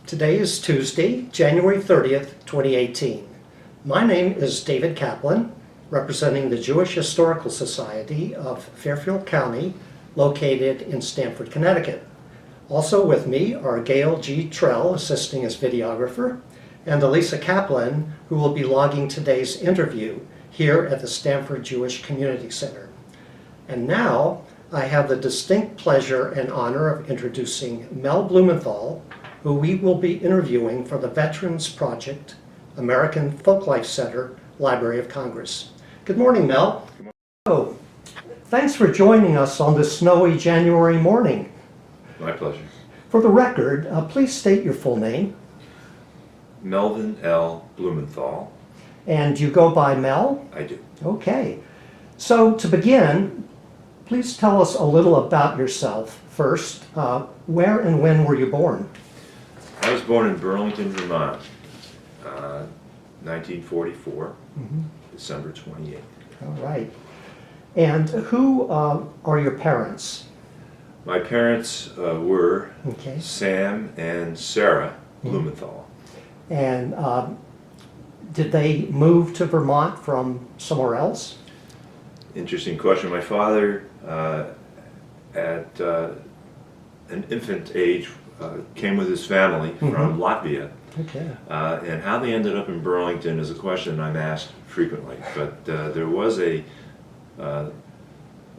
Today is Tuesday, January 30th, 2018. My name is David Kaplan, representing the Jewish Historical Society of Fairfield County, located in Stamford, Connecticut. Also with me are Gail G. Trell, assisting as videographer, and Elisa Kaplan, who will be logging today's interview here at the Stamford Jewish Community Center. And now, I have the distinct pleasure and honor of introducing Mel Bloomenthal, who we will be interviewing for the Veterans Project, American Folklife Center, Library of Congress. Good morning, Mel. Good morning. Oh, thanks for joining us on this snowy January morning. My pleasure. For the record, please state your full name. Melvin L. Bloomenthal. And you go by Mel? I do. Okay. So to begin, please tell us a little about yourself. First, where and when were you born? I was born in Burlington, Vermont, 1944, December 28th. All right. And who are your parents? My parents were Okay. Sam and Sarah Bloomenthal. And did they move to Vermont from somewhere else? Interesting question. My father, at an infant age, came with his family from Latvia. Okay. And how they ended up in Burlington is a question I'm asked frequently. But there was an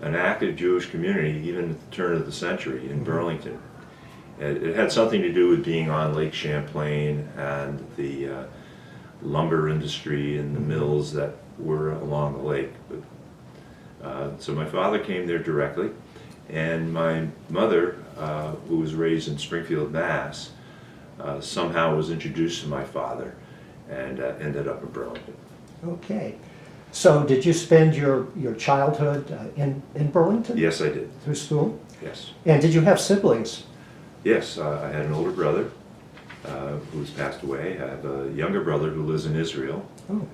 active Jewish community even at the turn of the century in Burlington. It had something to do with being on Lake Champlain and the lumber industry and the mills that were along the lake. But, so my father came there directly, and my mother, who was raised in Springfield, Mass., somehow was introduced to my father and ended up in Burlington. Okay. So did you spend your childhood in Burlington? Yes, I did. Through school? Yes. And did you have siblings? Yes, I had an older brother who's passed away. I have a younger brother who lives in Israel,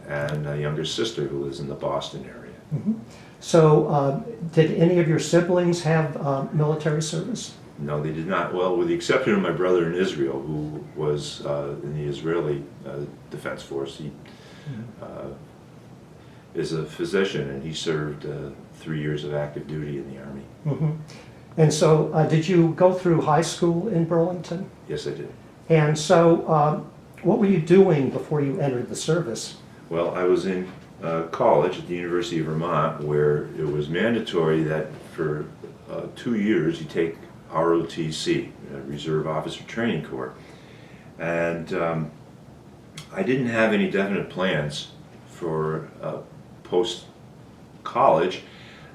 and a younger sister who lives in the Boston area. So did any of your siblings have military service? No, they did not. Well, with the exception of my brother in Israel, who was in the Israeli Defense Force. He is a physician, and he served 3 years of active duty in the Army. And so did you go through high school in Burlington? Yes, I did. And so what were you doing before you entered the service? Well, I was in college at the University of Vermont, where it was mandatory that for 2 years you take ROTC, Reserve Officer Training Corps. And I didn't have any definite plans for post-college,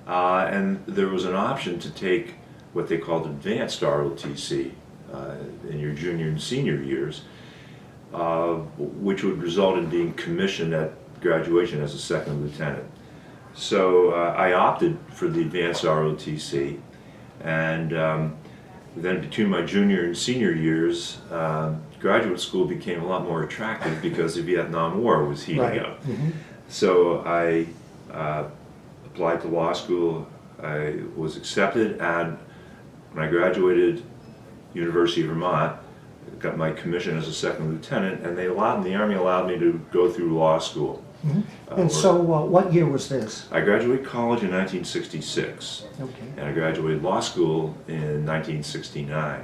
and there was an option to take what they called advanced ROTC in your junior and senior years, which would result in being commissioned at graduation as a second lieutenant. So I opted for the advanced ROTC, and then between my junior and senior years, graduate school became a lot more attractive because the Vietnam War was heating up. So I applied to law school. I was accepted, and when I graduated University of Vermont, got my commission as a second lieutenant, and the Army allowed me to go through law school. And so what year was this? I graduated college in 1966, and I graduated law school in 1969.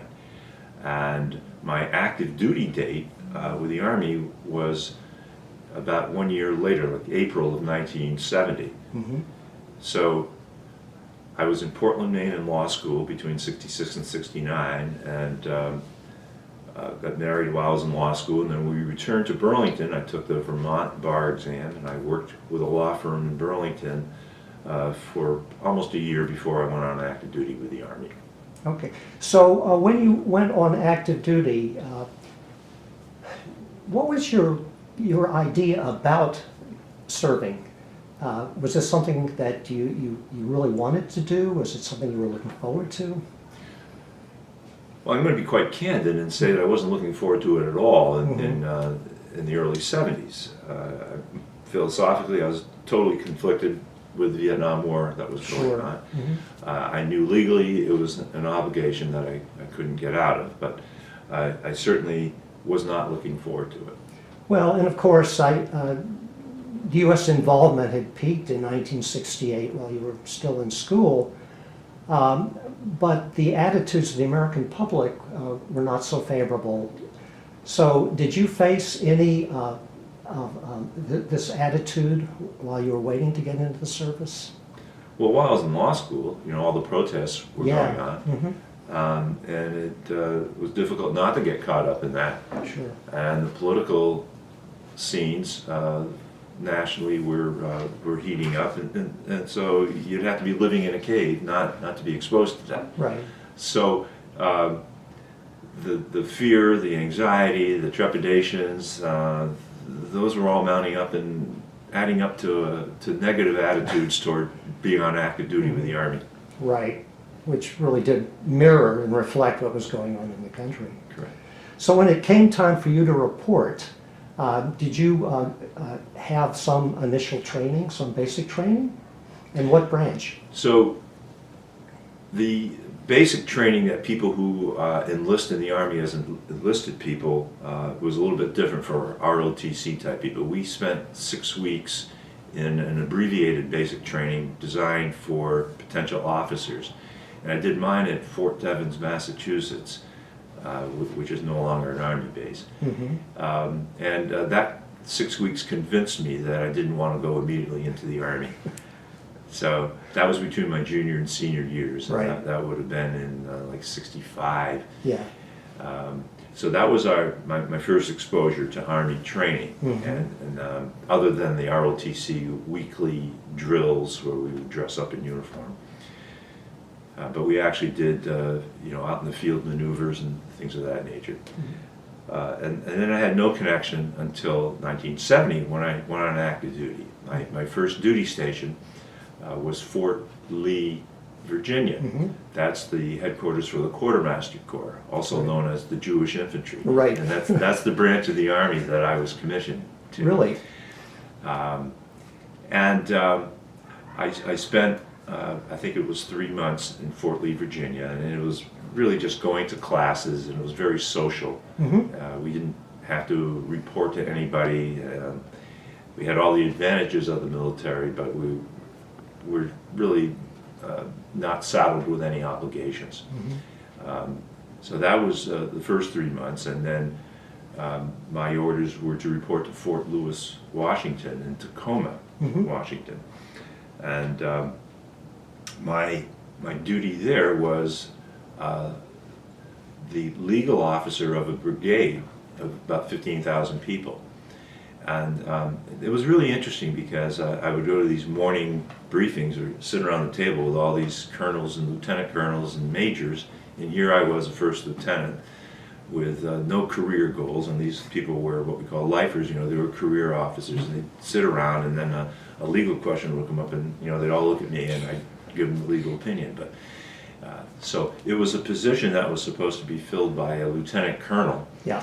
And my active duty date with the Army was about 1 year later, like April of 1970. So I was in Portland, Maine in law school between 66 and 69, and got married while I was in law school, and then we returned to Burlington. I took the Vermont bar exam, and I worked with a law firm in Burlington for almost a year before I went on active duty with the Army. Okay. So when you went on active duty, what was your idea about serving? Was this something that you really wanted to do? Was it something you were looking forward to? Well, I'm going to be quite candid and say that I wasn't looking forward to it at all in the early 70s. Philosophically, I was totally conflicted with the Vietnam War that was going on. I knew legally it was an obligation that I couldn't get out of, but I certainly was not looking forward to it. Well, and of course, the U.S. involvement had peaked in 1968 while you were still in school, but the attitudes of the American public were not so favorable. So did you face any this attitude while you were waiting to get into the service? Well, while I was in law school, all the protests were going on. Mm-hmm. And it was difficult not to get caught up in that. Sure. And the political scenes nationally were heating up, and so you'd have to be living in a cave, not to be exposed to that. Right. So the fear, the anxiety, the trepidations, those were all mounting up and adding up to negative attitudes toward being on active duty with the Army. Right, which really did mirror and reflect what was going on in the country. Correct. So when it came time for you to report, did you have some initial training, some basic training? And what branch? So the basic training that people who enlist in the Army as enlisted people was a little bit different for ROTC type people. We spent 6 weeks in an abbreviated basic training designed for potential officers. And I did mine at Fort Devens, Massachusetts, which is no longer an Army base. Mm-hmm. And that 6 weeks convinced me that I didn't want to go immediately into the Army. So that was between my junior and senior years. And Right. that would have been in like 65. Yeah. So that was my first exposure to Army training. Mhm. And other than the ROTC weekly drills where we would dress up in uniform. But we actually did, out in the field maneuvers and things of that nature. And then I had no connection until 1970 when I went on active duty. My first duty station was Fort Lee, Virginia. Mm-hmm. That's the headquarters for the Quartermaster Corps, also Right. known as the Jewish Infantry. Right. And that's the branch of the Army that I was commissioned to. Really? I spent, I think it was 3 months in Fort Lee, Virginia, and it was really just going to classes, and it was very social. Mm-hmm. We didn't have to report to anybody. We had all the advantages of the military, but we were really not saddled with any obligations. Mm-hmm. So that was the first 3 months, and then my orders were to report to Fort Lewis, Washington, and Tacoma, Mhm. Washington. And my duty there was the legal officer of a brigade of about 15,000 people. And it was really interesting because I would go to these morning briefings or sit around the table with all these colonels and lieutenant colonels and majors, and here I was a first lieutenant with no career goals, and these people were what we call lifers. They were career officers, and they'd sit around, and then a legal question would come up, and they'd all look at me, and I'd give them the legal opinion. But so it was a position that was supposed to be filled by a lieutenant colonel. Yeah.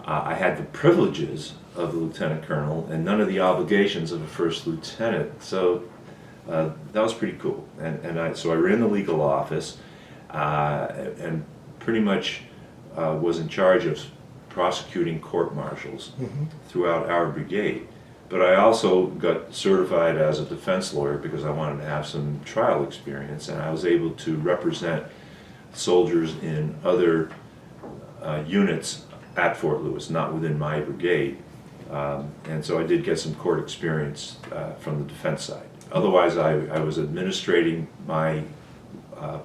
I had the privileges of the lieutenant colonel and none of the obligations of a first lieutenant. So that was pretty cool. So I ran the legal office and pretty much was in charge of prosecuting court-martials Mm-hmm. throughout our brigade. But I also got certified as a defense lawyer because I wanted to have some trial experience, and I was able to represent soldiers in other units at Fort Lewis, not within my brigade. And so I did get some court experience from the defense side. Otherwise, I was administrating my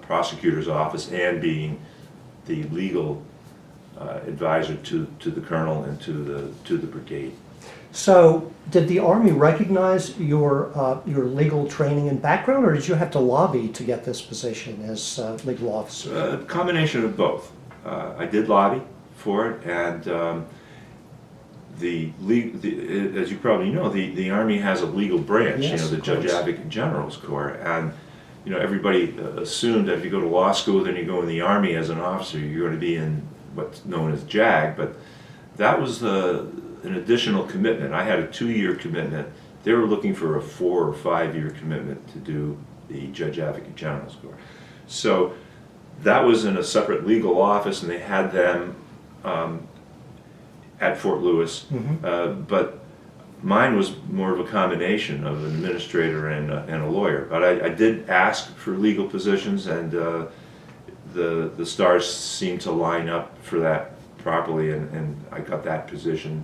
prosecutor's office and being the legal advisor to the colonel and to the brigade. So, did the Army recognize your legal training and background, or did you have to lobby to get this position as legal officer? A combination of both. I did lobby for it, and as you probably know, the Army has a legal branch. Yes, the of Judge course. Advocate General's Corps, and everybody assumed that if you go to law school, then you go in the Army as an officer, you're going to be in what's known as JAG, but that was an additional commitment. I had a 2-year commitment. They were looking for a 4 or 5 year commitment to do the Judge Advocate General's Corps. So that was in a separate legal office, and they had them at Fort Lewis, but mine was more of a combination of an administrator and a lawyer. But I did ask for legal positions, and the stars seemed to line up for that properly, and I got that position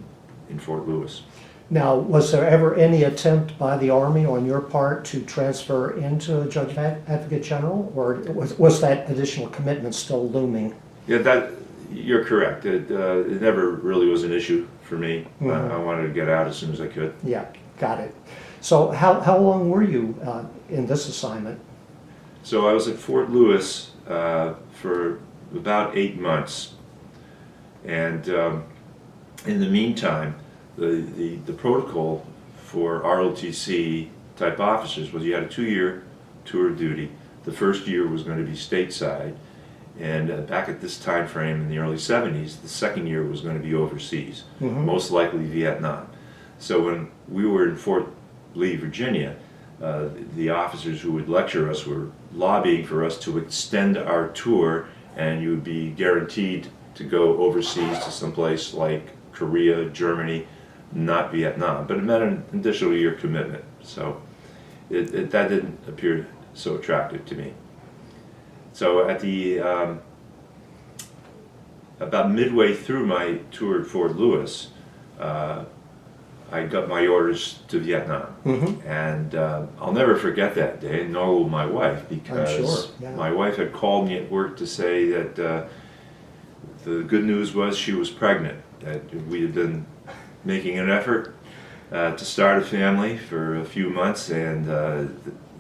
in Fort Lewis. Now, was there ever any attempt by the Army on your part to transfer into a Judge Advocate General, or was that additional commitment still looming? Yeah, you're correct. It never really was an issue for me. I wanted to get out as soon as I could. Yeah, got it. So how long were you in this assignment? So I was at Fort Lewis for about 8 months, and in the meantime, the protocol for ROTC type officers was you had a 2-year tour of duty. The first year was going to be stateside, and back at this time frame in the early 70s, the second year was going to be overseas, most likely Vietnam. So when we were in Fort Lee, Virginia, the officers who would lecture us were lobbying for us to extend our tour, and you would be guaranteed to go overseas to someplace like Korea, Germany, not Vietnam, but it meant an additional year commitment. So that didn't appear so attractive to me. So at the about midway through my tour at Fort Lewis, I got my orders to Vietnam, and I'll never forget that day, nor will my wife, because my wife had called me at work to say that the good news was she was pregnant, that we had been making an effort to start a family for a few months, and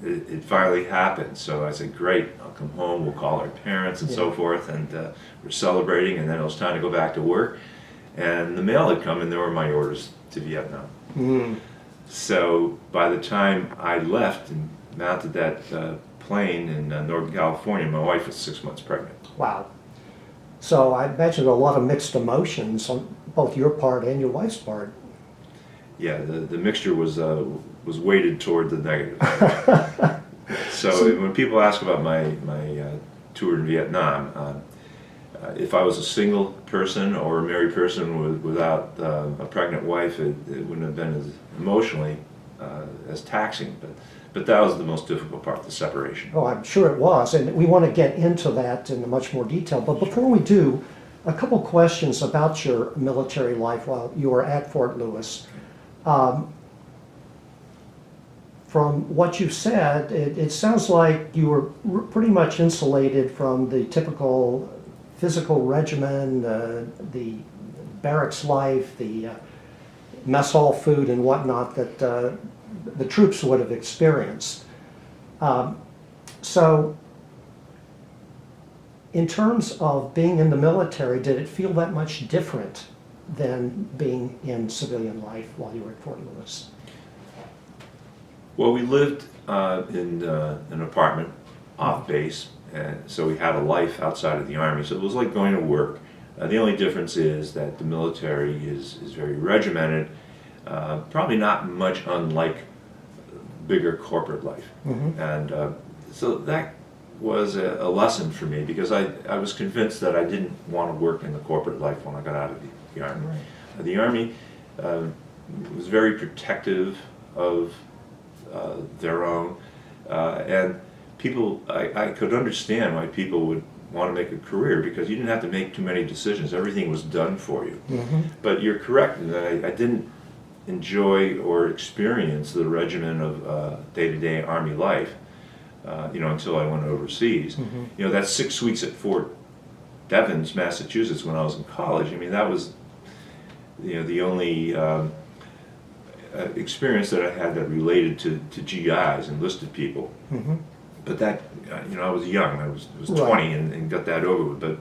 it finally happened. So I said, great, I'll come home, we'll call our parents and so forth, and we're celebrating, and then it was time to go back to work. And the mail had come, and there were my orders to Vietnam. So by the time I left and mounted that plane in Northern California, my wife was 6 months pregnant. Wow. So I imagine a lot of mixed emotions on both your part and your wife's part. Yeah, the mixture was weighted toward the negative. So when people ask about my tour in Vietnam, if I was a single person or a married person without a pregnant wife, it wouldn't have been as emotionally as taxing. But that was the most difficult part, the separation. Oh, I'm sure it was, and we want to get into that in much more detail. But before we do, a couple questions about your military life while you were at Fort Lewis. From what you said, it sounds like you were pretty much insulated from the typical physical regimen, the barracks life, the mess hall food and whatnot that the troops would have experienced. So in terms of being in the military, did it feel that much different than being in civilian life while you were at Fort Lewis? Well, we lived in an apartment off base, and so we had a life outside of the Army, so it was like going to work. The only difference is that the military is very regimented, probably not much unlike bigger corporate life. And so that was a lesson for me, because I was convinced that I didn't want to work in the corporate life when I got out of the Army. Right. The Army was very protective of their own, and people, I could understand why people would want to make a career, because you didn't have to make too many decisions. Everything was done for you. But you're correct in that I didn't enjoy or experience the regimen of day-to-day Army life, until I went overseas. That 6 weeks at Fort Devens, Massachusetts, when I was in college, I mean, that was, the only experience that I had that related to GIs, enlisted people. But that, I was young, I was 20 and got that over with. But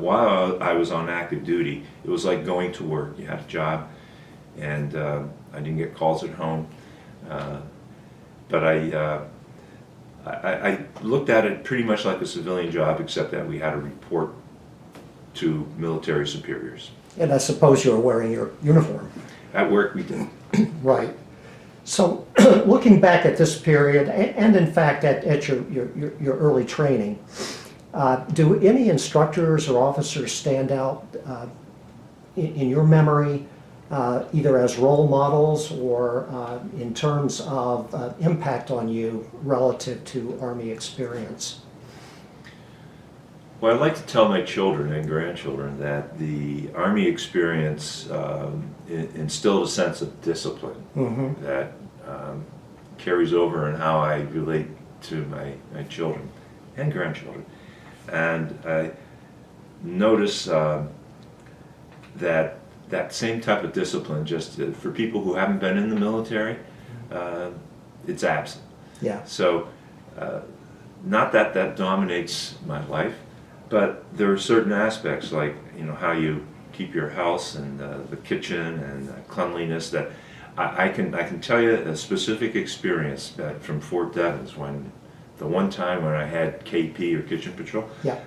while I was on active duty, it was like going to work. You had a job, and I didn't get calls at home. But I looked at it pretty much like a civilian job, except that we had to report to military superiors. And I suppose you were wearing your uniform. At work, we did. Right. So looking back at this period, and in fact at your early training, Do any instructors or officers stand out in your memory, either as role models or in terms of impact on you relative to Army experience? Well, I'd like to tell my children and grandchildren that the Army experience instilled a sense of discipline that carries over in how I relate to my children and grandchildren. And I notice that same type of discipline, just for people who haven't been in the military, it's absent. Yeah. So, not that that dominates my life, but there are certain aspects, like how you keep your house and the kitchen and cleanliness, that I can tell you a specific experience from Fort Devens, when the one time when I had KP, or kitchen patrol. Yeah.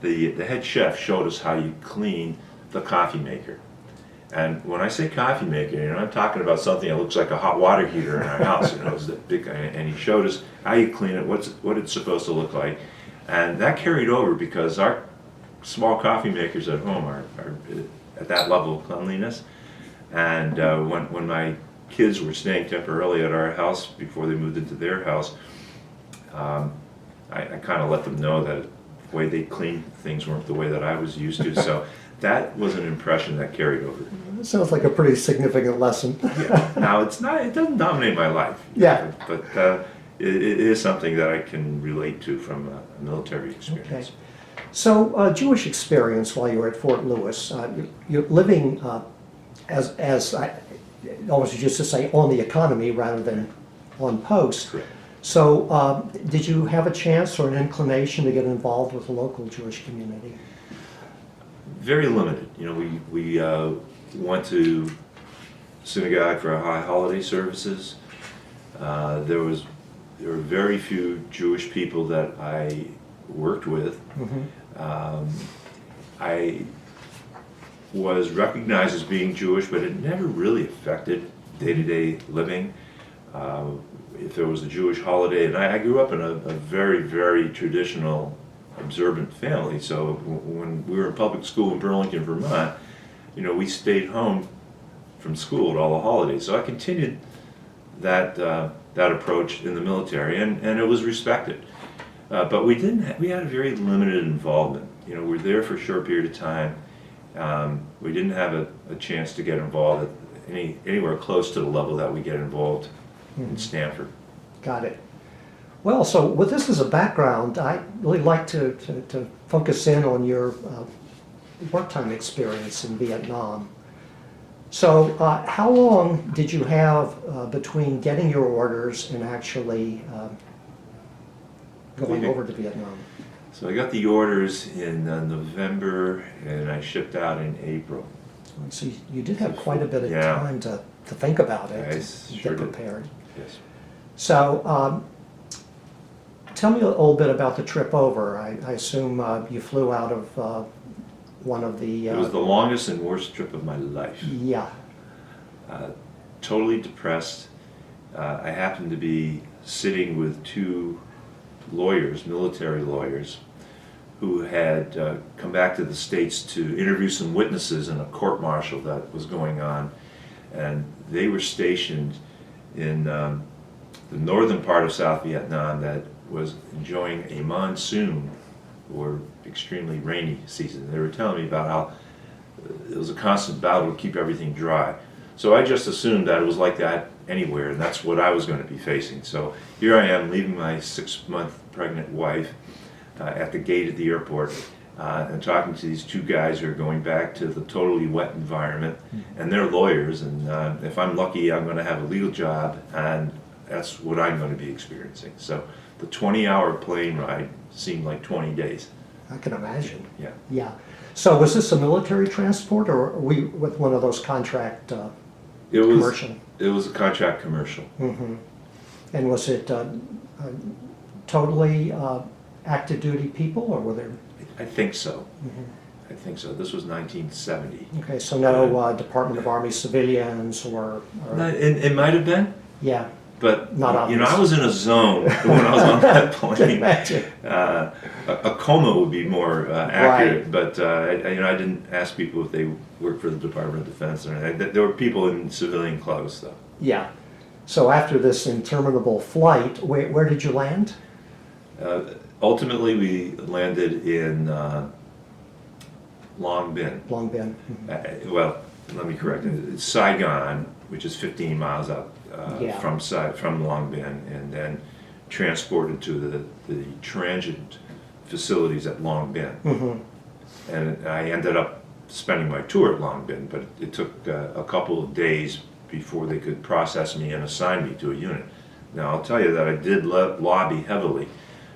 The head chef showed us how you clean the coffee maker. And when I say coffee maker, I'm talking about something that looks like a hot water heater in our house. It's that big, and he showed us how you clean it, what it's supposed to look like, and that carried over because our small coffee makers at home are at that level of cleanliness. And when my kids were staying temporarily at our house before they moved into their house, I kind of let them know that the way they cleaned things weren't the way that I was used to. So that was an impression that carried over. It sounds like a pretty significant lesson. Yeah. Now it doesn't dominate my life. Yeah. But it is something that I can relate to from a military experience. Okay. So Jewish experience while you were at Fort Lewis, you're living as I almost used to say, on the economy rather than on post. Correct. So did you have a chance or an inclination to get involved with the local Jewish community? Very limited. We went to synagogue for our high holiday services. There were very few Jewish people that I worked with. I was recognized as being Jewish, but it never really affected day-to-day living. If there was a Jewish holiday, and I grew up in a very, very traditional, observant family, so when we were in public school in Burlington, Vermont, we stayed home from school at all the holidays. So I continued that approach in the military, and it was respected. But we had a very limited involvement. We were there for a short period of time. We didn't have a chance to get involved at anywhere close to the level that we get involved in Stanford. Got it. Well, so with this as a background, I'd really like to focus in on your wartime experience in Vietnam. So how long did you have between getting your orders and actually going over to Vietnam? So I got the orders in November, and I shipped out in April. So you did have quite a bit of Yeah. time to think about it, I to sure get did. prepared. Yes. So tell me a little bit about the trip over. I assume you flew out of one of the... It was the longest and worst trip of my life. Yeah. Totally depressed. I happened to be sitting with two lawyers, military lawyers, who had come back to the States to interview some witnesses in a court-martial that was going on. And they were stationed in the northern part of South Vietnam that was enjoying a monsoon or extremely rainy season. They were telling me about how it was a constant battle to keep everything dry. So I just assumed that it was like that anywhere, and that's what I was going to be facing. So here I am, leaving my 6-month pregnant wife at the gate at the airport, and talking to these two guys who are going back to the totally wet environment, and they're lawyers, and if I'm lucky, I'm going to have a legal job, and that's what I'm going to be experiencing. So the 20-hour plane ride seemed like 20 days. I can imagine. Yeah. Yeah. So was this a military transport, or were we with one of those contract commercial? It was a contract commercial. Mm-hmm. And was it totally active duty people, or were there? I think so. I think so. This was 1970. Okay, so no Department of Army civilians or It might have been. yeah. but Not you know, obvious. I was in a zone when I was on that plane. Imagine. A coma would be more accurate, but you know, I didn't ask people if they worked for the Department of Defense or anything. There were people in civilian clothes, though. Yeah. So after this interminable flight, where did you land? Ultimately, we landed in Long Bin. Long Bin. Well, let me correct it. It's Saigon, which is 15 miles out Yeah. from Long Bin, and then transported to the transit facilities at Long Bin. Mm-hmm. And I ended up spending my tour at Long Bin, but it took a couple of days before they could process me and assign me to a unit. Now, I'll tell you that I did lobby heavily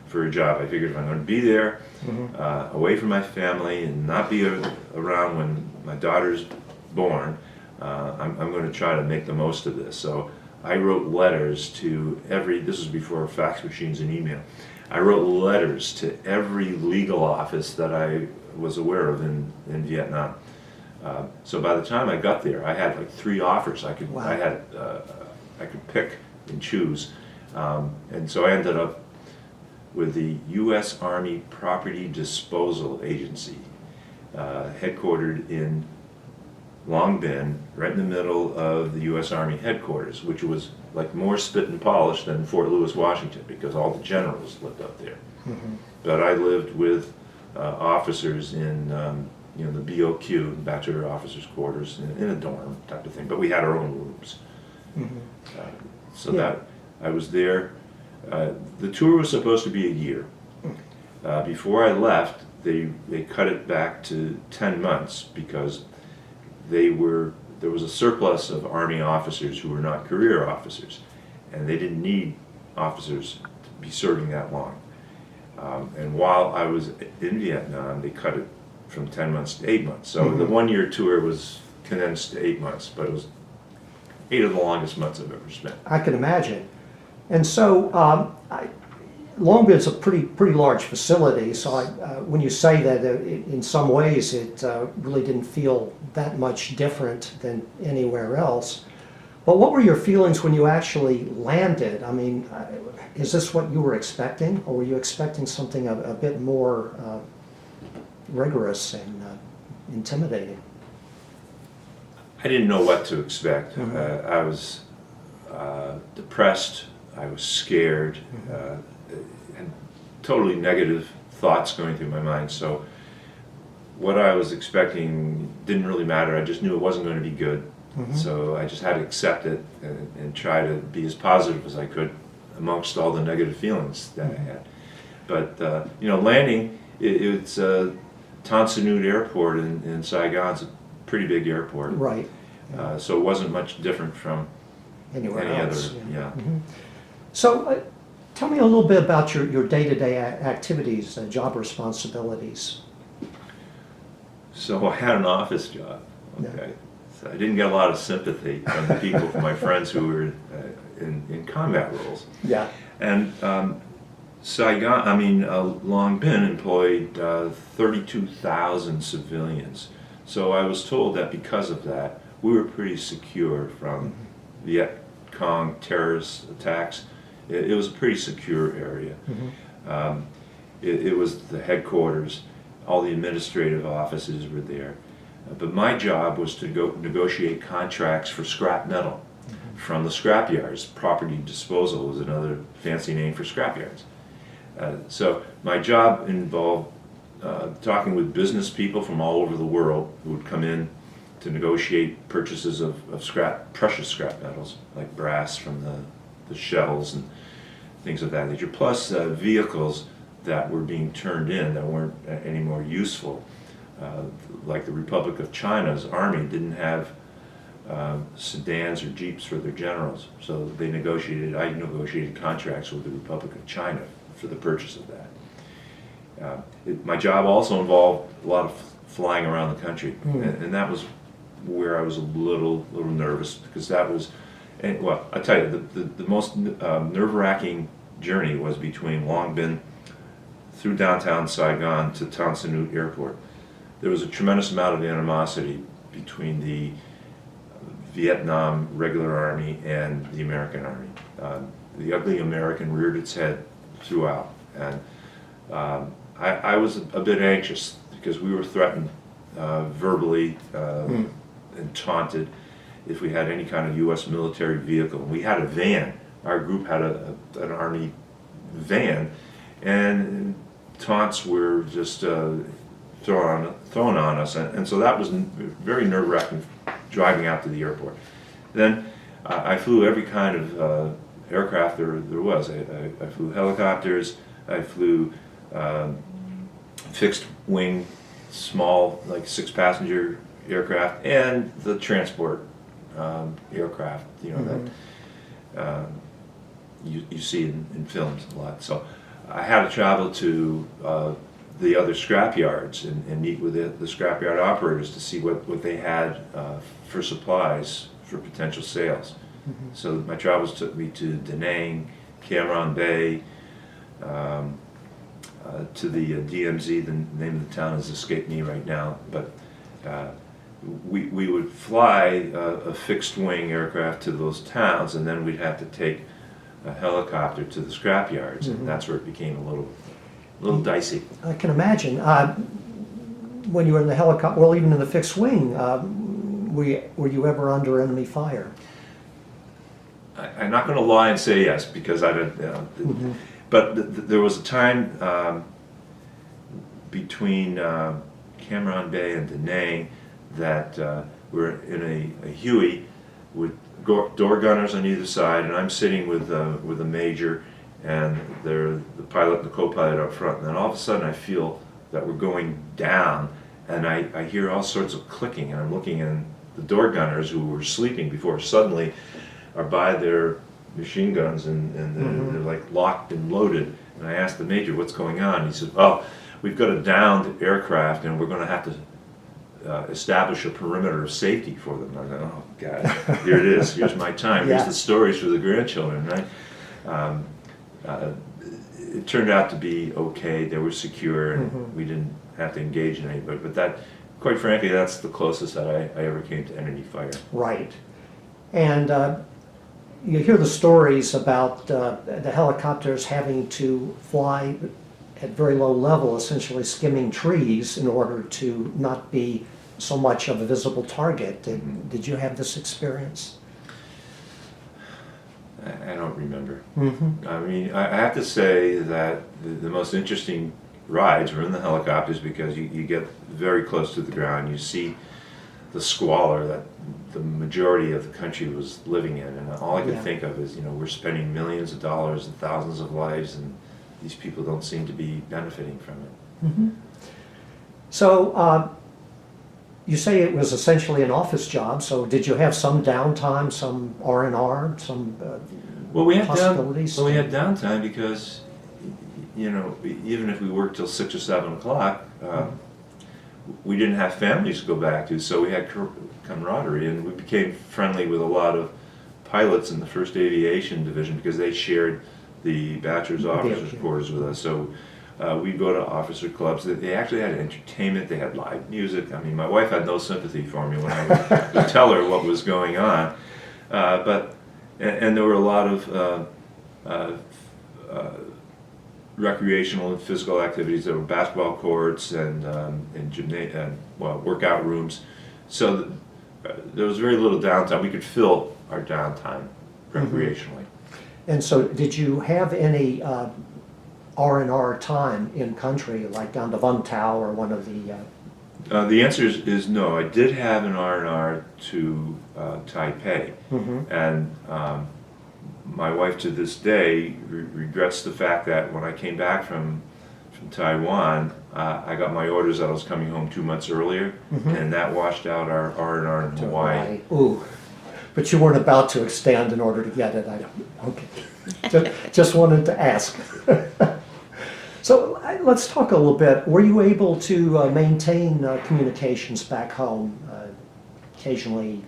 for a job. I figured if I'm going to be there, away from my family, and not be around when my daughter's born, I'm going to try to make the most of this. So I wrote letters to this was before fax machines and email. I wrote letters to every legal office that I was aware of in Vietnam. So by the time I got there, I had like 3 offers. I could Wow. I could pick and choose, and so I ended up with the U.S. Army Property Disposal Agency, headquartered in Long Bin, right in the middle of the U.S. Army headquarters, which was like more spit and polish than Fort Lewis, Washington, because all the generals lived up there. Mm-hmm. But I lived with officers in you know, the BOQ, Bachelor Officers' Quarters, in a dorm type of thing. But we had our own rooms. Mm-hmm. So Yeah. that I was there. The tour was supposed to be a year. Before I left, they cut it back to 10 months because there was a surplus of Army officers who were not career officers, and they didn't need officers to be serving that long. And while I was in Vietnam, they cut it from 10 months to 8 months. So the 1-year tour was condensed to 8 months, but it was 8 of the longest months I've ever spent. I can imagine. And so Long Bin's a pretty large facility. So when you say that in some ways it really didn't feel that much different than anywhere else. But what were your feelings when you actually landed? I mean, is this what you were expecting, or were you expecting something a bit more rigorous and intimidating? I didn't know what to expect. I was depressed. I was scared. And totally negative thoughts going through my mind. So what I was expecting didn't really matter. I just knew it wasn't going to be good. So I just had to accept it and try to be as positive as I could amongst all the negative feelings that I had. But you know, landing, it's Tan Son Nhut Airport in Saigon's a pretty big airport. Right. So it wasn't much different from Anywhere any else. other. Yeah. So tell me a little bit about your day-to-day activities, job responsibilities. So I had an office job. Okay. So I didn't get a lot of sympathy from the people, from my friends who were in combat roles. Yeah. And Long Bin employed 32,000 civilians. So I was told that because of that, we were pretty secure from Viet Cong terrorist attacks. It was a pretty secure area. It was the headquarters. All the administrative offices were there. But my job was to go negotiate contracts for scrap metal from the scrapyards. Property disposal was another fancy name for scrapyards. So my job involved talking with business people from all over the world who would come in to negotiate purchases of precious scrap metals, like brass from the shells and things of that nature, plus vehicles that were being turned in that weren't any more useful. Like the Republic of China's army didn't have sedans or jeeps for their generals, so I negotiated contracts with the Republic of China for the purchase of that. My job also involved a lot of flying around the country, and that was where I was a little nervous, because that was, well, I tell you, the most nerve-wracking journey was between Long Bin through downtown Saigon to Tan Son Nhut Airport. There was a tremendous amount of animosity between the Vietnam Regular Army and the American Army. The ugly American reared its head throughout, and I was a bit anxious because we were threatened verbally and taunted if we had any kind of U.S. military vehicle. We had a van. Our group had an Army van, and taunts were just thrown on us, and so that was very nerve-wracking driving out to the airport. Then I flew every kind of aircraft there was. I flew helicopters, I flew fixed wing, small, like 6-passenger aircraft, and the transport aircraft, you know, that you see in films a lot. So I had to travel to the other scrapyards and meet with the scrapyard operators to see what they had for supplies for potential sales. So my travels took me to Da Nang, Cam Ranh Bay, to the DMZ. The name of the town has escaped me right now, but we would fly a fixed wing aircraft to those towns, and then we'd have to take a helicopter to the scrapyards, and that's where it became a little dicey. I can imagine. When you were in the helicopter, well, even in the fixed wing, were you ever under enemy fire? I'm not going to lie and say yes, because I don't. But there was a time between Cam Ranh Bay and Da Nang that we're in a Huey with door gunners on either side, and I'm sitting with a major, and the pilot and the co-pilot up front. And then all of a sudden I feel that we're going down, and I hear all sorts of clicking, and I'm looking, and the door gunners, who were sleeping before, suddenly are by their machine guns, and they're like locked and loaded. And I asked the major, what's going on? He said, oh, we've got a downed aircraft, and we're going to have to establish a perimeter of safety for them. I thought, oh God, here it is. Here's my time. Here's the stories for the grandchildren, right? It turned out to be okay. They were secure, and we didn't have to engage in anybody. But that, quite frankly, that's the closest that I ever came to enemy fire. Right. And you hear the stories about the helicopters having to fly at very low level, essentially skimming trees in order to not be so much of a visible target. Did you have this experience? I don't remember. I mean, I have to say that the most interesting rides were in the helicopters, because you get very close to the ground. You see the squalor that the majority of the country was living in, and all I could think of is, you know, we're spending millions of dollars and thousands of lives, and these people don't seem to be benefiting from it. So you say it was essentially an office job. So did you have some downtime, some R&R, some possibilities? We had downtime because, you know, even if we worked till 6 or 7 o'clock, we didn't have families to go back to, so we had camaraderie, and we became friendly with a lot of pilots in the 1st Aviation Division, because they shared the bachelor's officers' quarters with us. So we'd go to officer clubs. They actually had entertainment. They had live music. I mean, my wife had no sympathy for me when I would tell her what was going on. And there were a lot of recreational and physical activities. There were basketball courts and workout rooms. So there was very little downtime. We could fill our downtime recreationally. And so did you have any R&R time in country, like down to Vung Tau or one of the... The answer is no. I did have an R&R to Taipei, and my wife to this day regrets the fact that when I came back from Taiwan, I got my orders that I was coming home 2 months earlier, and that washed out our R&R in Hawaii. Ooh, but you weren't about to extend in order to get it. Okay, just wanted to ask. So let's talk a little bit. Were you able to maintain communications back home? Occasionally,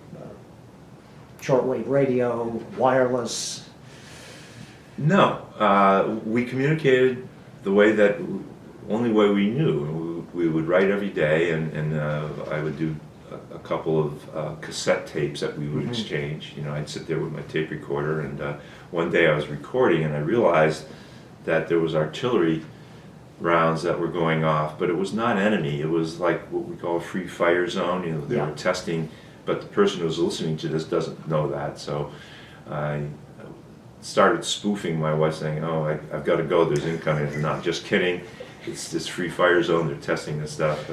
shortwave radio, wireless? No, we communicated the only way we knew. We would write every day, and I would do a couple of cassette tapes that we would exchange. You know, I'd sit there with my tape recorder, and one day I was recording, and I realized that there was artillery rounds that were going off, but it was not enemy. It was like what we call a free fire zone. You know, they were testing, but the person who was listening to this doesn't know that. So I started spoofing my wife, saying, "Oh, I've got to go. There's incoming." I'm not just kidding. It's this free fire zone. They're testing this stuff.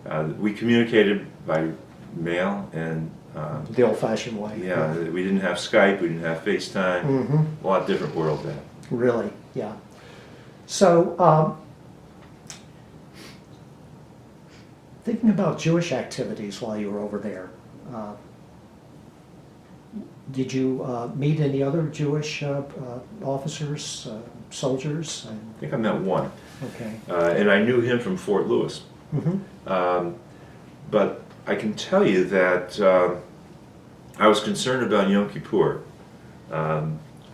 But we communicated by mail and. The old-fashioned way. Yeah, we didn't have Skype. We didn't have FaceTime. A lot different world then. Really, yeah. So, thinking about Jewish activities while you were over there, did you meet any other Jewish officers, soldiers? I think I met one. Okay. And I knew him from Fort Lewis. But I can tell you that I was concerned about Yom Kippur.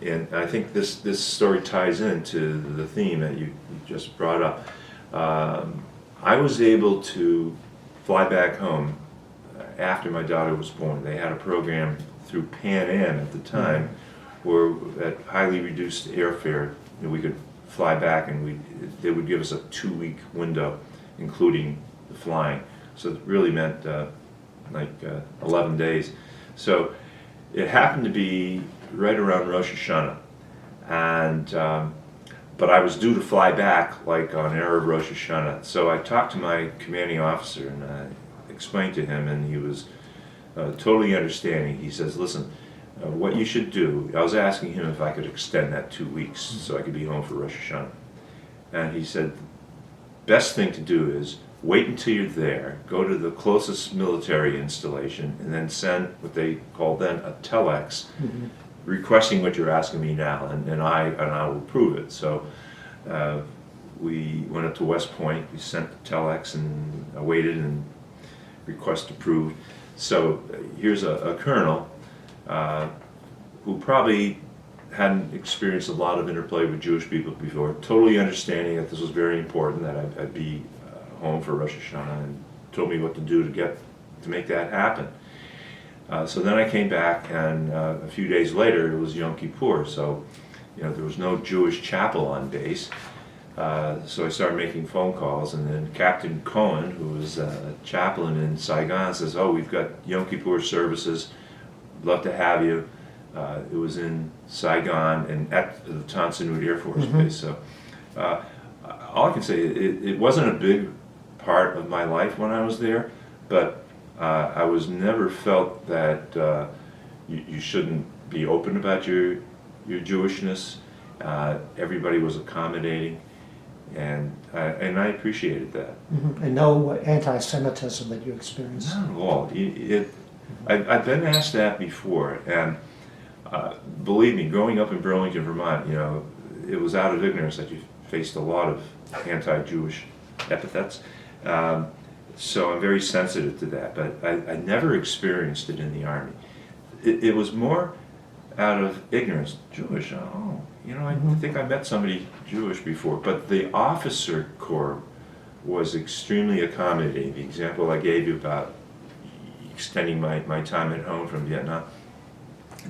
And I think this story ties into the theme that you just brought up. I was able to fly back home after my daughter was born. They had a program through Pan Am at the time where at highly reduced airfare we could fly back, and they would give us a 2-week window including the flying. So it really meant 11 days. So it happened to be right around Rosh Hashanah, and but I was due to fly back like on Erev Rosh Hashanah. So I talked to my commanding officer and I explained to him, and he was totally understanding. He says, "Listen, what you should do," I was asking him if I could extend that 2 weeks so I could be home for Rosh Hashanah. And he said, best thing to do is wait until you're there, go to the closest military installation, and then send what they call then a telex, requesting what you're asking me now, and I will prove it. So we went up to West Point, we sent the telex and awaited and request approved. So here's a colonel who probably hadn't experienced a lot of interplay with Jewish people before, totally understanding that this was very important, that I'd be home for Rosh Hashanah, and told me what to do to make that happen. So then I came back, and a few days later it was Yom Kippur, so there was no Jewish chapel on base. So I started making phone calls, and then Captain Cohen, who was a chaplain in Saigon, says, "Oh, we've got Yom Kippur services, love to have you." It was in Saigon and at the Tan Son Nhut Air Force Base. So all I can say, it wasn't a big part of my life when I was there, but I was never felt that you shouldn't be open about your Jewishness. Everybody was accommodating, and I appreciated that. And no anti-Semitism that you experienced? Not at all. I've been asked that before, and believe me, growing up in Burlington, Vermont, it was out of ignorance that you faced a lot of anti-Jewish epithets. So I'm very sensitive to that, but I never experienced it in the Army. It was more out of ignorance. Jewish, I think I met somebody Jewish before, but the officer corps was extremely accommodating. The example I gave you about extending my time at home from Vietnam,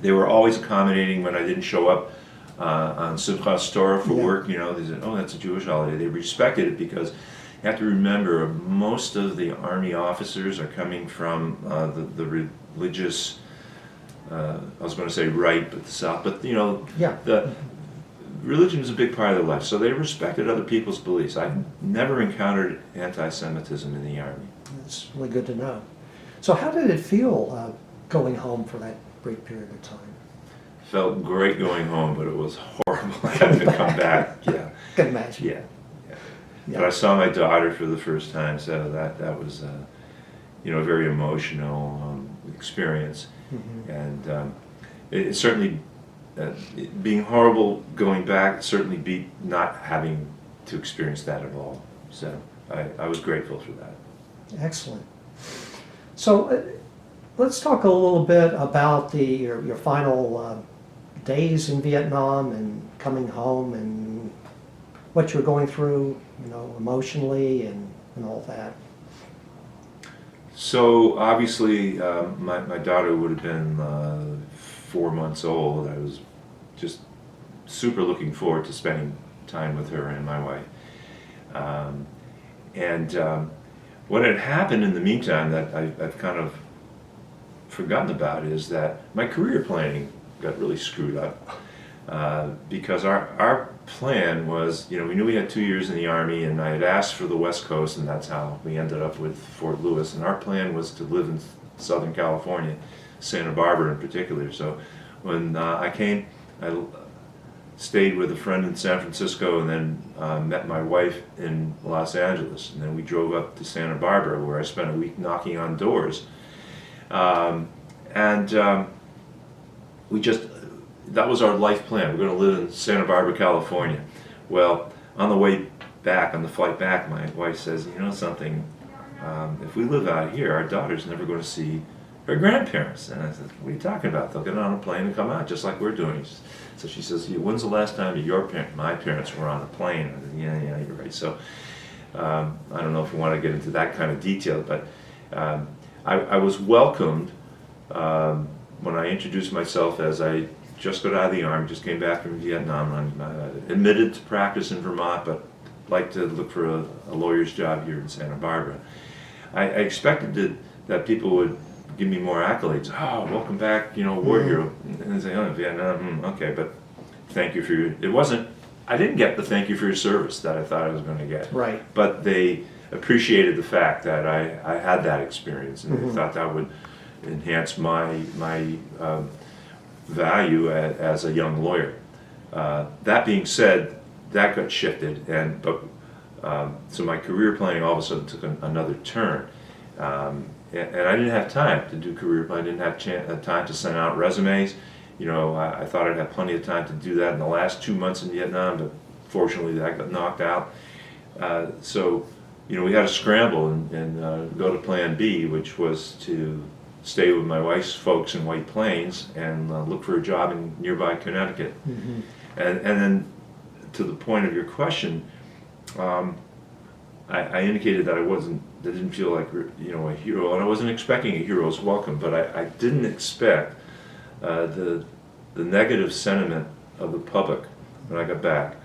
they were always accommodating when I didn't show up on Simchas Torah for work. They said, "Oh, that's a Jewish holiday." They respected it because you have to remember, most of the Army officers are coming from the religious, I was going to say right, but the South, but the religion is a big part of their life, so they respected other people's beliefs. I've never encountered anti-Semitism in the Army. That's really good to know. So how did it feel going home for that brief period of time? Felt great going home, but it was horrible having to come back. Yeah. Can imagine. Yeah. But I saw my daughter for the first time, so that was a very emotional experience, and it certainly being horrible going back certainly beat not having to experience that at all. So I was grateful for that. Excellent. So let's talk a little bit about your final days in Vietnam and coming home and what you're going through, emotionally and all that. So obviously, my daughter would have been 4 months old. I was just super looking forward to spending time with her and my wife. What had happened in the meantime that I've kind of forgotten about is that my career planning got really screwed up. Because our plan was, we knew we had 2 years in the Army, and I had asked for the West Coast, and that's how we ended up with Fort Lewis. And our plan was to live in Southern California, Santa Barbara in particular. So when I came, I stayed with a friend in San Francisco, and then met my wife in Los Angeles. And then we drove up to Santa Barbara, where I spent a week knocking on doors. That was our life plan. We're going to live in Santa Barbara, California. Well, on the way back, on the flight back, my wife says, you know something, if we live out here, our daughter's never going to see her grandparents. And I said, what are you talking about? They'll get on a plane and come out just like we're doing. So she says, when's the last time my parents were on a plane? I said, yeah, you're right. So I don't know if we want to get into that kind of detail, but I was welcomed when I introduced myself as I just got out of the Army, just came back from Vietnam. I'm admitted to practice in Vermont, but like to look for a lawyer's job here in Santa Barbara. I expected that people would give me more accolades. Oh, welcome back, war hero. And they say, oh, Vietnam, okay, but thank you for your, I didn't get the thank you for your service that I thought I was going to get. Right. But they appreciated the fact that I had that experience, and they thought that would enhance my value as a young lawyer. That being said, that got shifted, so my career planning all of a sudden took another turn, and I didn't have time to do career planning. I didn't have time to send out resumes. I thought I'd have plenty of time to do that in the last 2 months in Vietnam, but fortunately that got knocked out. So we had to scramble and go to Plan B, which was to stay with my wife's folks in White Plains and look for a job in nearby Connecticut. Mm-hmm. And then to the point of your question, I indicated that I didn't feel like a hero, and I wasn't expecting a hero's welcome, but I didn't expect the negative sentiment of the public when I got back.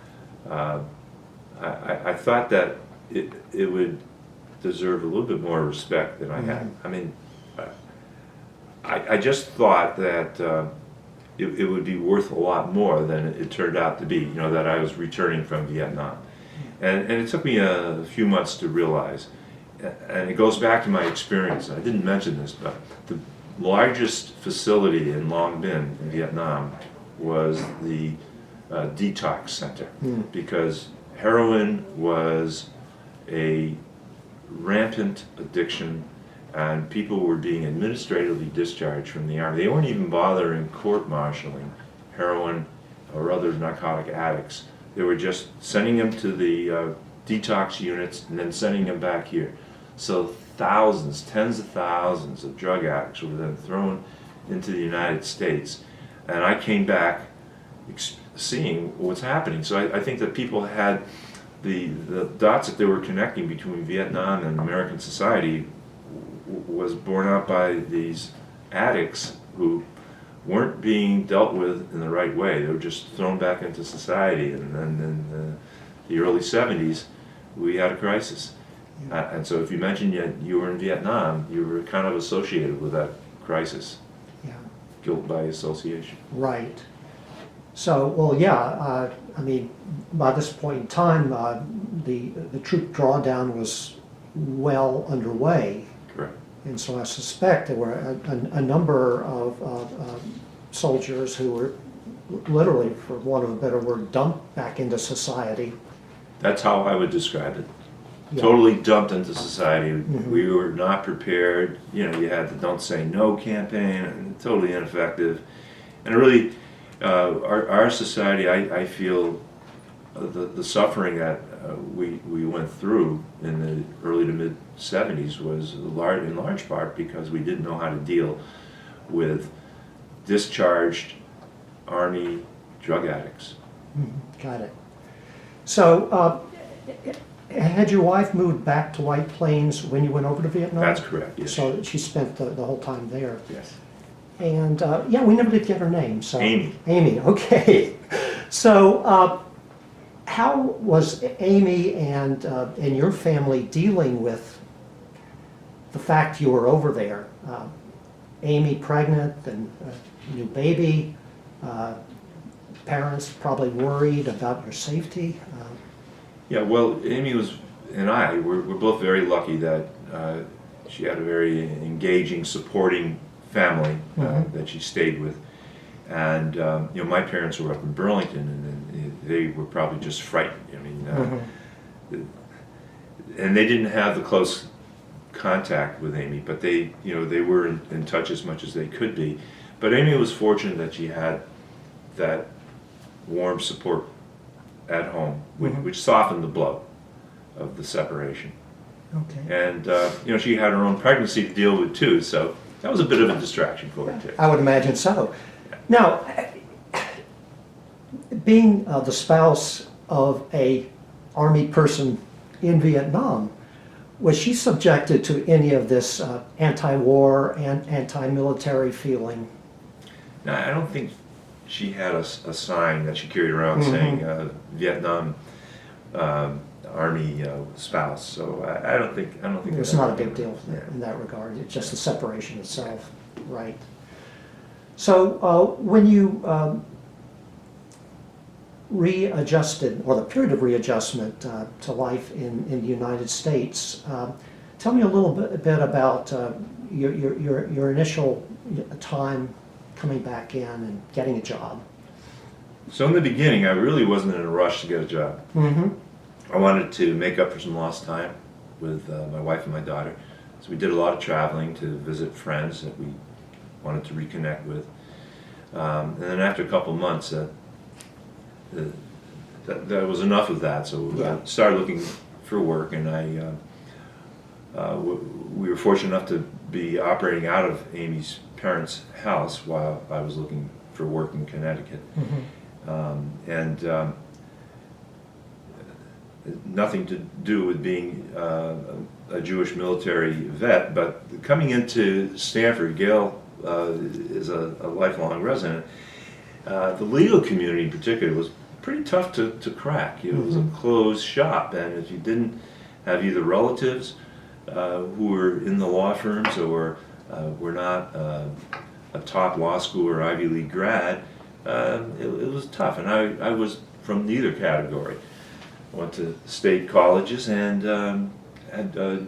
I thought that it would deserve a little bit more respect than I had. I mean, I just thought that it would be worth a lot more than it turned out to be, that I was returning from Vietnam. And it took me a few months to realize, and it goes back to my experience. I didn't mention this, but the largest facility in Long Binh in Vietnam was the detox center, because heroin was a rampant addiction, and people were being administratively discharged from the Army. They weren't even bothering court-martialing heroin or other narcotic addicts. They were just sending them to the detox units and then sending them back here. So thousands, tens of thousands of drug addicts were then thrown into the United States. And I came back seeing what's happening. So I think that people had the dots that they were connecting between Vietnam and American society was borne out by these addicts who weren't being dealt with in the right way. They were just thrown back into society, and then in the early 70s we had a crisis. And so if you mentioned you were in Vietnam, you were kind of associated with that crisis. Yeah. Guilt by association. Right. So, well, yeah, I mean, by this point in time, the troop drawdown was well underway. Correct. And so I suspect there were a number of soldiers who were literally, for want of a better word, dumped back into society. That's how I would describe it. Yeah. Totally dumped into society. We were not prepared. You had the Don't Say No campaign, and totally ineffective. And really, our society, I feel, the suffering that we went through in the early to mid 70s was in large part because we didn't know how to deal with discharged Army drug addicts. Got it. So Had your wife moved back to White Plains when you went over to Vietnam? That's correct, yes. So she spent the whole time there. Yes. And yeah, we never did get her name. So Amy. Amy, okay. So how was Amy and your family dealing with the fact you were over there? Amy pregnant and new baby. Parents probably worried about your safety. Yeah, well, Amy and I were both very lucky that she had a very engaging, supporting family that she stayed with. And my parents were up in Burlington, and they were probably just frightened. I mean, and they didn't have the close contact with Amy, but they were in touch as much as they could be. But Amy was fortunate that she had that warm support at home, which softened the blow of the separation. Okay. And she had her own pregnancy to deal with too, so that was a bit of a distraction for her too. I would imagine so. Now, being the spouse of a Army person in Vietnam, was she subjected to any of this anti-war and anti-military feeling? Now, I don't think she had a sign that she carried around saying Vietnam Army spouse. So I don't think It's not a big deal in that regard. It's just the separation itself, right? So when you readjusted, or the period of readjustment to life in the United States, tell me a little bit about your initial time coming back in and getting a job. So in the beginning, I really wasn't in a rush to get a job. I wanted to make up for some lost time with my wife and my daughter. So we did a lot of traveling to visit friends that we wanted to reconnect with. And then after a couple months, that was enough of that. So I started looking for work, and we were fortunate enough to be operating out of Amy's parents' house while I was looking for work in Connecticut. Nothing to do with being a Jewish military vet, but coming into Stanford, Gail is a lifelong resident. The legal community in particular was pretty tough to crack. It was a closed shop, and if you didn't have either relatives who were in the law firms or were not a top law school or Ivy League grad, it was tough. And I was from neither category. I went to state colleges and had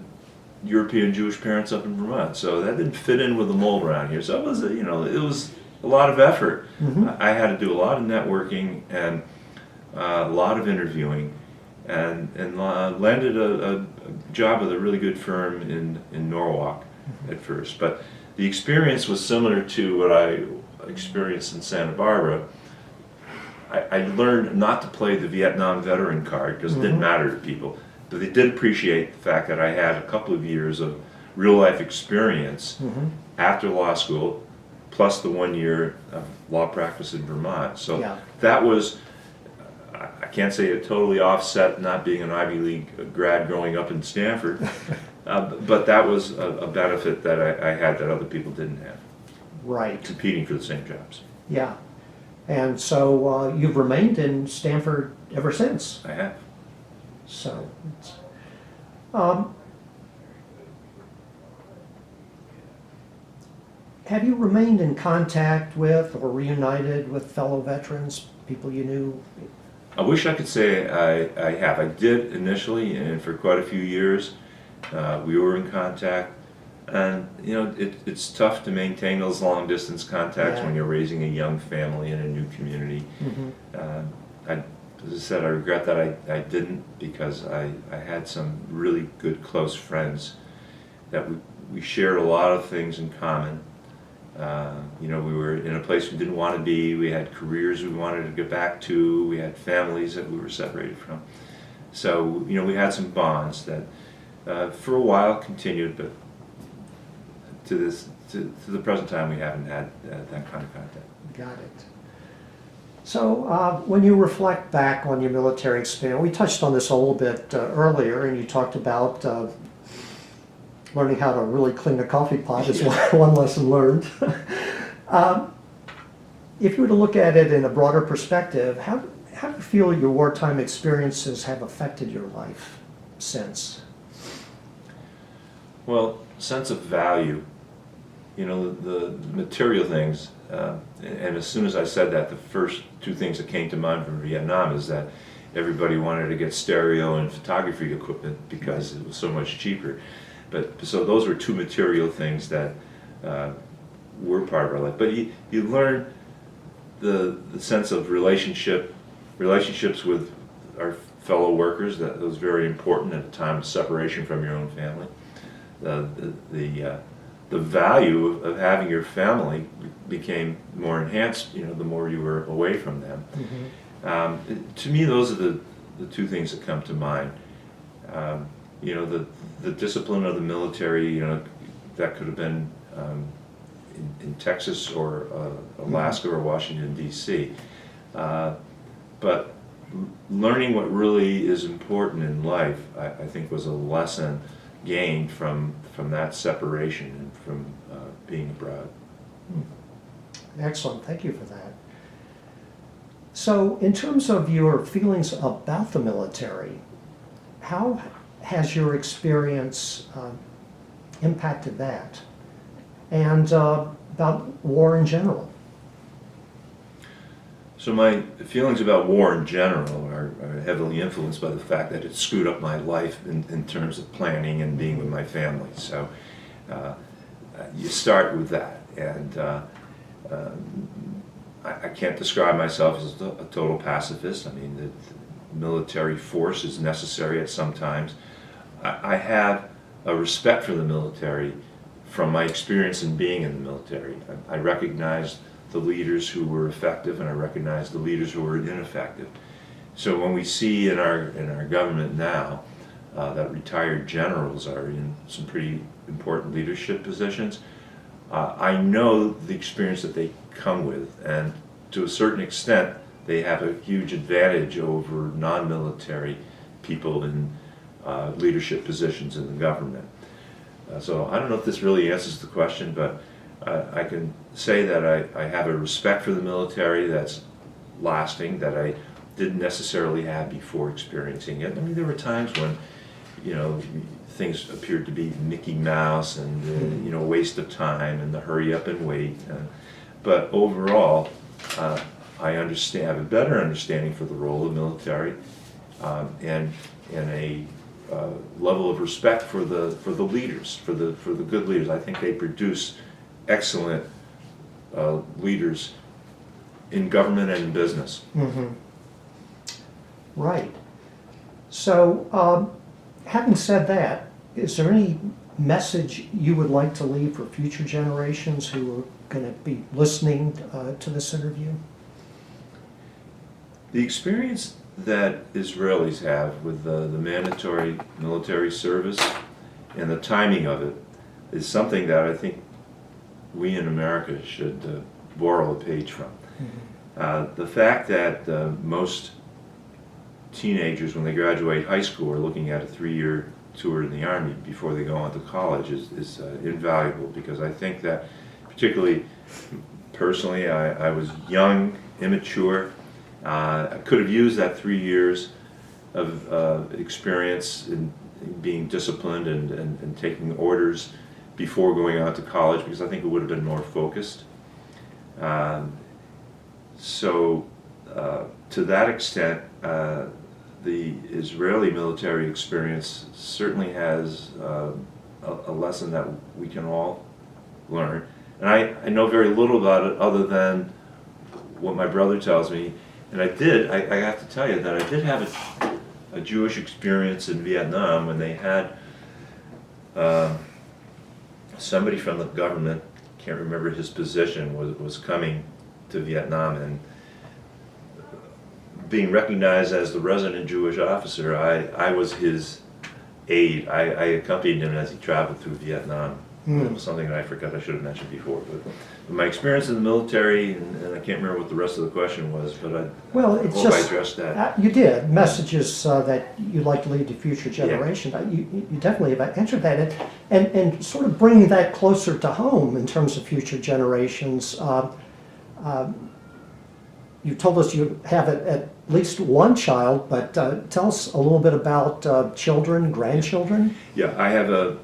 European Jewish parents up in Vermont, so that didn't fit in with the mold around here. So it was it was a lot of effort. I had to do a lot of networking and a lot of interviewing, and landed a job with a really good firm in Norwalk at first. But the experience was similar to what I experienced in Santa Barbara. I learned not to play the Vietnam veteran card because it didn't matter to people, but they did appreciate the fact that I had a couple of years of real life experience after law school, plus the 1 year of law practice in Vermont. So that was, I can't say it totally offset not being an Ivy League grad growing up in Stanford, but that was a benefit that I had that other people didn't have. Right. Competing for the same jobs. Yeah. And so you've remained in Stanford ever since. I have. So, have you remained in contact with or reunited with fellow veterans, people you knew? I wish I could say I have. I did initially, and for quite a few years, we were in contact. And it's tough to maintain those long distance contacts when you're raising a young family in a new community. As I said, I regret that I didn't, because I had some really good close friends that we shared a lot of things in common. We were in a place we didn't want to be. We had careers we wanted to get back to. We had families that we were separated from. So we had some bonds that for a while continued, but to the present time we haven't had that kind of contact. Got it. So when you reflect back on your military experience, we touched on this a little bit earlier, and you talked about learning how to really clean a coffee pot is one lesson learned. If you were to look at it in a broader perspective, how do you feel your wartime experiences have affected your life since? Well, sense of value, you know, the material things, and as soon as I said that, the first two things that came to mind from Vietnam is that everybody wanted to get stereo and photography equipment because it was so much cheaper. But so those were two material things that were part of our life. But you learn the sense of relationships with our fellow workers. That was very important at a time of separation from your own family. The value of having your family became more enhanced, you know, the more you were away from them. Mm-hmm. To me, those are the two things that come to mind. You know, the discipline of the military, you know, that could have been in Texas or Alaska or Washington, D.C. But learning what really is important in life, I think, was a lesson gained from that separation and from being abroad. Excellent, thank you for that. So in terms of your feelings about the military, how has your experience impacted that? And about war in general? So my feelings about war in general are heavily influenced by the fact that it screwed up my life in terms of planning and being with my family. So you start with that, and I can't describe myself as a total pacifist. I mean, the military force is necessary at some times. I have a respect for the military from my experience in being in the military. I recognize the leaders who were effective, and I recognize the leaders who were ineffective. So when we see in our government now that retired generals are in some pretty important leadership positions, I know the experience that they come with, and to a certain extent they have a huge advantage over non-military people in leadership positions in the government. So I don't know if this really answers the question, but I can say that I have a respect for the military that's lasting, that I didn't necessarily have before experiencing it. I mean, there were times when, you know, things appeared to be Mickey Mouse and, you know, waste of time and the hurry up and wait. But overall, I have a better understanding for the role of the military, and a level of respect for the leaders, for the good leaders. I think they produce excellent leaders in government and in business. Mm-hmm. Right. So, having said that, is there any message you would like to leave for future generations who are going to be listening to this interview? The experience that Israelis have with the mandatory military service and the timing of it is something that I think we in America should borrow a page from. Mm-hmm. The fact that most teenagers, when they graduate high school, are looking at a 3-year tour in the Army before they go on to college is invaluable, because I think that, particularly personally, I was young, immature. I could have used that 3 years of experience in being disciplined and taking orders before going on to college, because I think it would have been more focused. So to that extent, the Israeli military experience certainly has a lesson that we can all learn. And I know very little about it other than what my brother tells me. And I have to tell you that I did have a Jewish experience in Vietnam when they had somebody from the government, can't remember his position, was coming to Vietnam, and being recognized as the resident Jewish officer, I was his aide. I accompanied him as he traveled through Vietnam. It was something that I forgot I should have mentioned before. But my experience in the military, and I can't remember what the rest of the question was, but I hope I addressed that. You did. Messages that you'd like to leave to future generations. You definitely have answered that. And sort of bringing that closer to home in terms of future generations, you told us you have at least one child, but tell us a little bit about children, grandchildren. Yeah, I have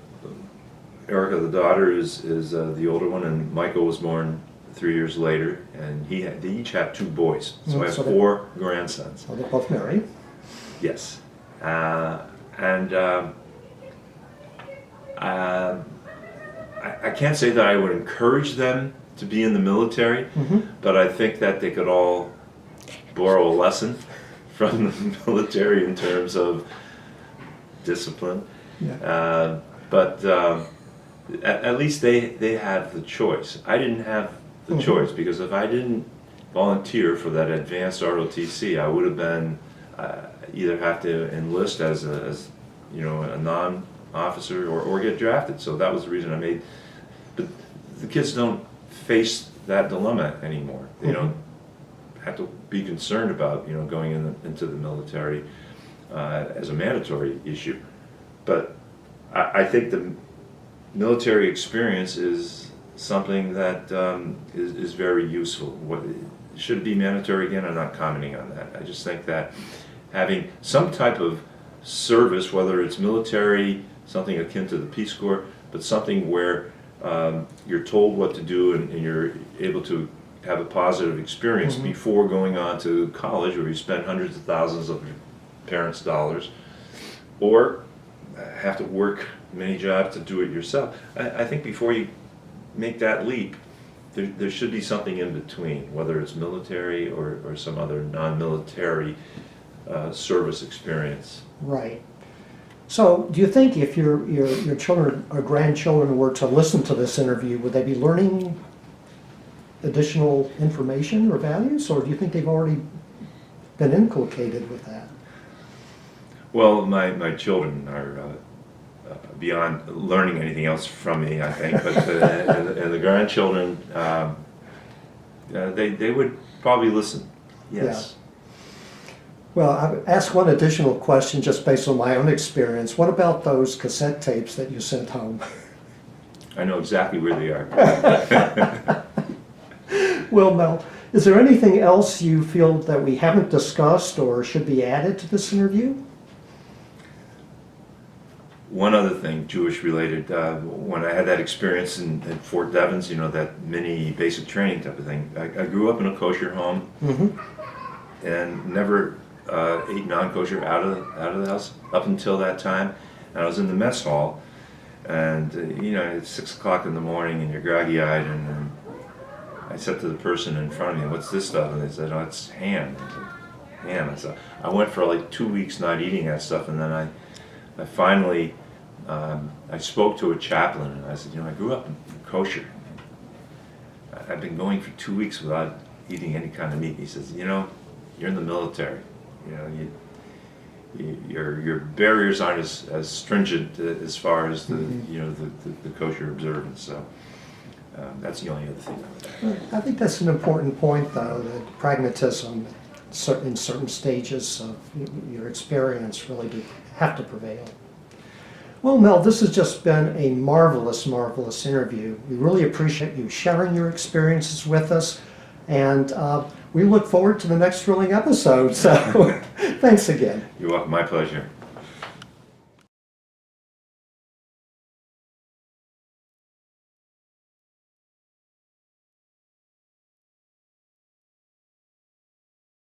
Erica, the daughter, is the older one, and Michael was born 3 years later, and they each have 2 boys. So I have 4 grandsons. So they're both married. Yes. I can't say that I would encourage them to be in the military, but I think that they could all borrow a lesson from the military in terms of discipline. Yeah. But at least they have the choice. I didn't have the choice, because if I didn't volunteer for that advanced ROTC, I would have been either have to enlist as a non-officer or get drafted. So that was the reason I made. But the kids don't face that dilemma anymore. They don't have to be concerned about going into the military as a mandatory issue. But I think the military experience is something that is very useful. Should it be mandatory again? I'm not commenting on that. I just think that having some type of service, whether it's military, something akin to the Peace Corps, but something where you're told what to do and you're able to have a positive experience before going on to college, where you spend hundreds of thousands of your parents' dollars, or have to work many jobs to do it yourself. I think before you make that leap, there should be something in between, whether it's military or some other non-military service experience. Right. So do you think if your children or grandchildren were to listen to this interview, would they be learning additional information or values, or do you think they've already been inculcated with that? Well, my children are beyond learning anything else from me, I think, but and the grandchildren, they would probably listen, yes. Yeah. Well, I would ask one additional question just based on my own experience. What about those cassette tapes that you sent home? I know exactly where they are. Well, Mel, is there anything else you feel that we haven't discussed or should be added to this interview? One other thing, Jewish related, when I had that experience in Fort Devens, that mini basic training type of thing, I grew up in a kosher home and never ate non-kosher out of the house up until that time. And I was in the mess hall, and it's 6 o'clock in the morning and you're groggy-eyed, and I said to the person in front of me, "What's this stuff?" And they said, "Oh, it's ham." I said, "Ham." I went for like 2 weeks not eating that stuff, and then I finally, I spoke to a chaplain, and I said, I grew up in kosher. I've been going for 2 weeks without eating any kind of meat. He says, you're in the military. Your barriers aren't as stringent as far as the kosher observance. So that's the only other thing I would add. I think that's an important point, though, that pragmatism in certain stages of your experience really do have to prevail. Well, Mel, this has just been a marvelous, marvelous interview. We really appreciate you sharing your experiences with us, and we look forward to the next thrilling episode. So thanks again. You're welcome. My pleasure.